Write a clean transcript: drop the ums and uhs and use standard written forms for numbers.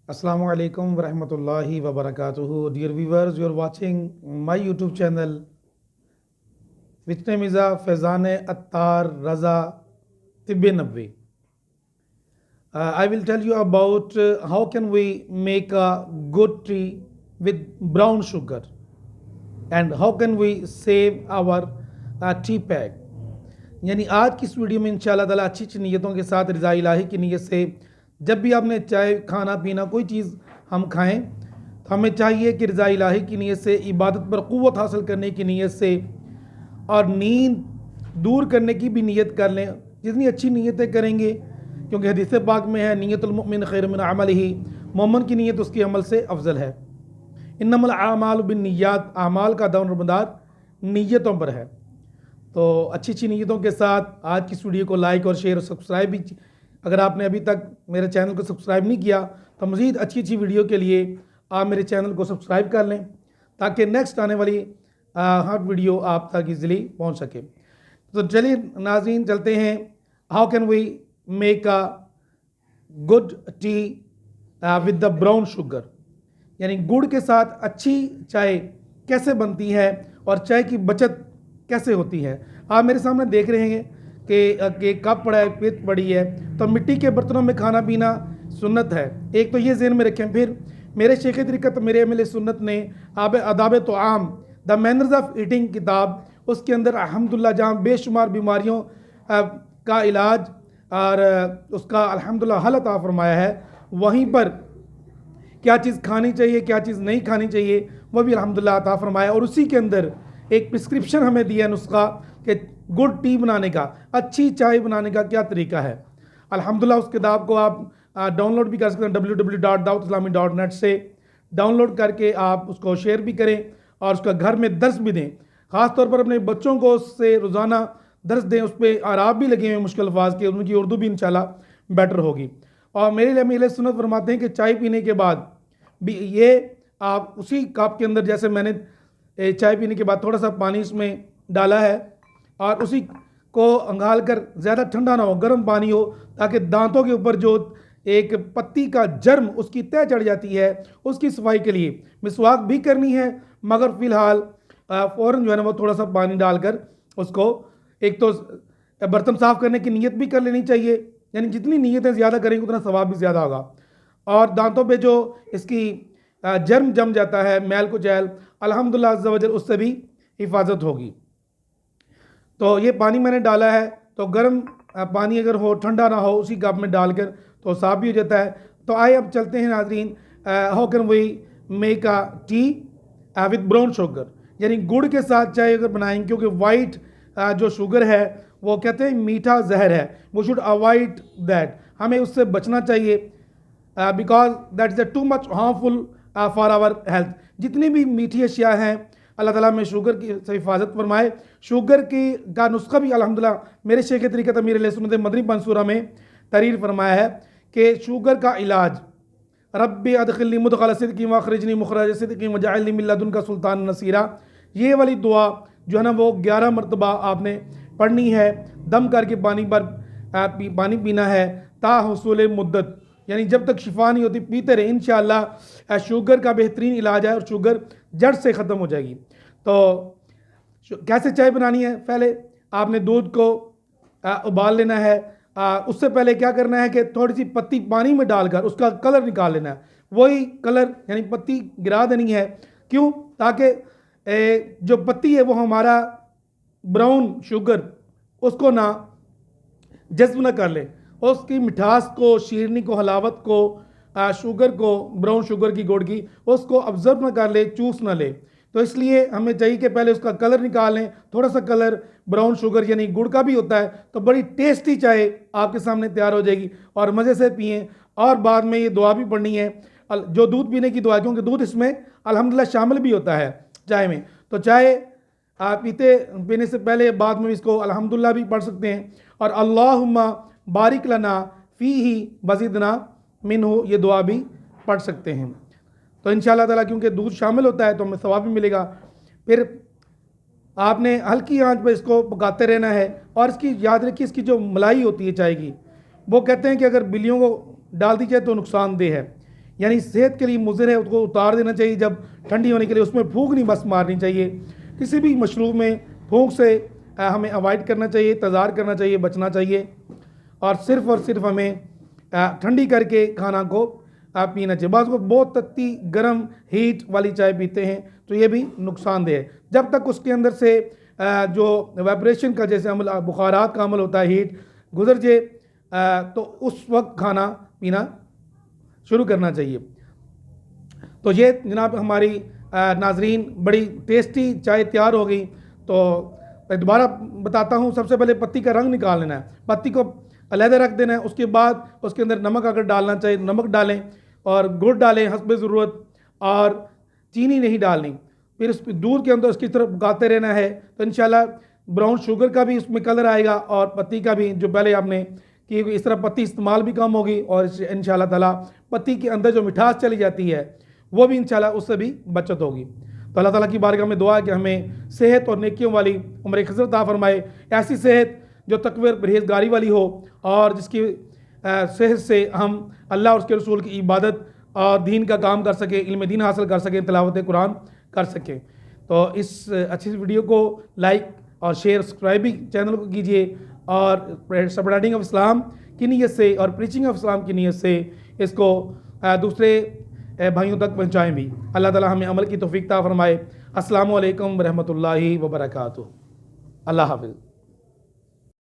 Assalamu alaikum wa rahmatullahi wa barakatuhu. Dear viewers, you are watching my YouTube channel, which name is Faizane Attar Raza Tibbe Nabwi. I will tell you about how can we make a good tea with brown sugar and how can we save our tea pack. यानी आज की इस video में इंशाल्लाह ताला अच्छी अच्छी नीयतों के साथ रज़ा इलाही की नीयत से जब भी आपने चाय खाना पीना कोई चीज़ हम खाएं तो हमें चाहिए कि रज़ा इलाही की नीयत से इबादत पर क़ुव्वत हासिल करने की नीयत से और नींद दूर करने की भी नीयत कर लें। जितनी अच्छी नीयतें करेंगे, क्योंकि हदीस पाक में है नीयतुल मुमिन खैर मिन अमलिही, मोमिन की नीयत उसके अमल से अफजल है। इन्नमल आमालु बिन्नियात, आमाल का दारोमदार नीयतों पर है। तो अच्छी अच्छी नीयतों के साथ आज की इस वीडियो को लाइक और शेयर और सब्सक्राइब भी, अगर आपने अभी तक मेरे चैनल को सब्सक्राइब नहीं किया तो मज़ीद अच्छी अच्छी वीडियो के लिए आप मेरे चैनल को सब्सक्राइब कर लें ताकि नेक्स्ट आने वाली हर वीडियो आप तक ईजिली पहुंच सके। तो चलिए नाज़रीन, चलते हैं how can we make a good tea with the brown sugar, यानी गुड़ के साथ अच्छी चाय कैसे बनती है और चाय की बचत कैसे होती है। आप मेरे सामने देख रहे हैं कि कप पड़ा है, पित पड़ी है, तो मिट्टी के बर्तनों में खाना पीना सुन्नत है। एक तो ये ज़हन में रखें। फिर मेरे शेख तरीक़त मेरे अमल सुन्नत ने आदाब तो आम द मैनर्स ऑफ ईटिंग किताब, उसके अंदर अल्हम्दुलिल्लाह जहाँ बेशुमार बीमारियों का इलाज और उसका अल्हम्दुलिल्लाह हल अता फरमाया है, वहीं पर क्या चीज़ खानी चाहिए क्या चीज़ नहीं खानी चाहिए वह भी अल्हम्दुलिल्लाह अता फरमाया। और उसी के अंदर एक प्रिस्क्रिप्शन हमें दिया, नुस्खा कि गुड टी बनाने का, अच्छी चाय बनाने का क्या तरीका है। अल्हम्दुलिल्लाह उस किताब को आप डाउनलोड भी कर सकते हैं www.daawatislami.net से डाउनलोड करके आप उसको शेयर भी करें और उसका घर में दर्स भी दें। ख़ास तौर पर अपने बच्चों को उससे रोज़ाना दर्स दें। उस पर आराब भी लगे हुए मुश्किल अल्फाज के, उनकी उर्दू भी इंशाल्लाह बेटर होगी। और मेरे लिए मेरे सुन्नत फरमाते हैं कि चाय पीने के बाद भी ये आप उसी कप के अंदर, जैसे मैंने चाय पीने के बाद थोड़ा सा पानी इसमें डाला है और उसी को अंगाल कर, ज़्यादा ठंडा ना हो, गर्म पानी हो, ताकि दांतों के ऊपर जो एक पत्ती का जर्म उसकी तह चढ़ जाती है उसकी सफाई के लिए मिसवाक भी करनी है, मगर फ़िलहाल फ़ौरन जो है ना वो थोड़ा सा पानी डालकर उसको एक तो बर्तन साफ़ करने की नीयत भी कर लेनी चाहिए, यानी जितनी नीयतें ज़्यादा करेंगे उतना सवाब भी ज़्यादा होगा। और दांतों पे जो इसकी जर्म जम जाता है, मैल कुचैल, अल्हम्दुलिल्लाह अज़्ज़ा वजल उससे भी हिफाजत होगी। तो ये पानी मैंने डाला है, तो गर्म पानी अगर हो, ठंडा ना हो, उसी कप में डालकर तो साफ़ भी हो जाता है। तो आइए अब चलते हैं नाज़रीन, how can we make a tea with brown sugar, यानी गुड़ के साथ चाय अगर बनाएंगे, क्योंकि वाइट जो शुगर है वो कहते हैं मीठा जहर है, वो शुड अवॉइड दैट, हमें उससे बचना चाहिए because that is too much harmful for our health. जितनी भी मीठी अशिया हैं अल्लाह ताला में शुगर की से हिफाजत फरमाए। शुगर की का नुस्खा भी अल्हम्दुलिल्लाह मेरे शेख तरीक़त अमीर अलैहि सुन्नत मदनी मंसूरा में तहरीर फरमाया है कि शुगर का इलाज रब्बी अदखिलनी मुदखल सिद्क़ी वअख़रिजनी मुख़रज सिद्क़ी वजअलनी मिन लदुनका सुल्तान नसीरा, ये वाली दुआ जो है ना वो 11 मरतबा आपने पढ़नी है। दम करके पानी पीना है ता हुसूल मुद्दत, यानी जब तक शिफा नहीं होती पीते रहे। इंशाअल्लाह शुगर का बेहतरीन इलाज है और शुगर जड़ से ख़त्म हो जाएगी। तो कैसे चाय बनानी है, पहले आपने दूध को उबाल लेना है। उससे पहले क्या करना है कि थोड़ी सी पत्ती पानी में डालकर उसका कलर निकाल लेना है। वही कलर यानी पत्ती गिरा देनी है, क्यों, ताकि जो पत्ती है वो हमारा ब्राउन शुगर उसको ना जज्ब ना कर ले, उसकी मिठास को, शीरनी को, हलावत को, शुगर को, ब्राउन शुगर की, गुड़ की, उसको ऑब्जर्व ना कर ले, चूस ना ले। तो इसलिए हमें चाहिए कि पहले उसका कलर निकाल लें। थोड़ा सा कलर ब्राउन शुगर यानी गुड़ का भी होता है, तो बड़ी टेस्टी चाय आपके सामने तैयार हो जाएगी और मज़े से पिएँ। और बाद में ये दुआ भी पढ़नी है, जो दूध पीने की दुआ, क्योंकि दूध इसमें अल्हम्दुलिल्लाह शामिल भी होता है चाय में। तो चाय आप पीने से पहले बाद में इसको अल्हम्दुलिल्लाह भी पढ़ सकते हैं और अल्लाहुम्मा बारिक लना फ़ीही वज़िदना मिन्हु, ये दुआ भी पढ़ सकते हैं। तो इंशाअल्लाह ताला क्योंकि दूध शामिल होता है तो हमें सवाब भी मिलेगा। फिर आपने हल्की आंच पर इसको पकाते रहना है। और इसकी याद रखिए, इसकी जो मलाई होती है चाय की, वो कहते हैं कि अगर बिल्लियों को डाल दी जाए तो नुकसानदेह है, यानी सेहत के लिए मुज़र है उसको उतार देना चाहिए। जब ठंडी होने के लिए उसमें फूंक नहीं बस मारनी चाहिए। किसी भी मशरूब में फूंक से हमें अवॉइड करना चाहिए, तज़ार करना चाहिए, बचना चाहिए। और सिर्फ हमें ठंडी करके खाना को पीना चाहिए। बाज़ को बहुत तत्ती गर्म हीट वाली चाय पीते हैं तो ये भी नुकसानदेह है। जब तक उसके अंदर से जो वाइब्रेशन का जैसे अमल, बुखारात का अमल होता है, हीट गुजर जाए तो उस वक्त खाना पीना शुरू करना चाहिए। तो ये जनाब हमारी नाजरीन बड़ी टेस्टी चाय तैयार हो गई। तो मैं दोबारा बताता हूँ, सबसे पहले पत्ती का रंग निकाल लेना है, पत्ती को अलहदा रख देना है। उसके बाद उसके अंदर नमक अगर डालना चाहिए नमक डालें और गुड़ डालें हस्बे ज़रूरत, और चीनी नहीं डालनी। फिर उस दूध के अंदर उसकी तरफ पकाते रहना है तो इंशाल्लाह ब्राउन शुगर का भी उसमें कलर आएगा और पत्ती का भी जो पहले आपने कि इस तरह पत्ती इस्तेमाल भी कम होगी और इंशाल्लाह ताला पत्ती के अंदर जो मिठास चली जाती है वो भी इंशाल्लाह उससे भी बचत होगी। तो अल्लाह ताला की बारगाह में दुआ है कि हमें सेहत और नेकियों वाली उम्र खज़रत अता फरमाए, ऐसी सेहत जो तकवे परहेज़गारी वाली हो और जिसकी सेहत से हम अल्लाह और उसके रसूल की इबादत और दीन का काम कर सकें, इल्म दीन हासिल कर सकें, तिलावत कुरान कर सकें। तो इस अच्छी वीडियो को लाइक और शेयर सब्सक्राइब भी चैनल को कीजिए और स्प्रेडिंग ऑफ इस्लाम की नीयत से और प्रीचिंग ऑफ इस्लाम की नीयत से इसको दूसरे भाइयों तक पहुँचाएँ भी। अल्लाह ताला हमें अमल की तौफीक अता फरमाए। अस्सलामु अलैकुम व रहमतुल्लाहि व बरकातुहू। अल्लाह हाफ़िज़।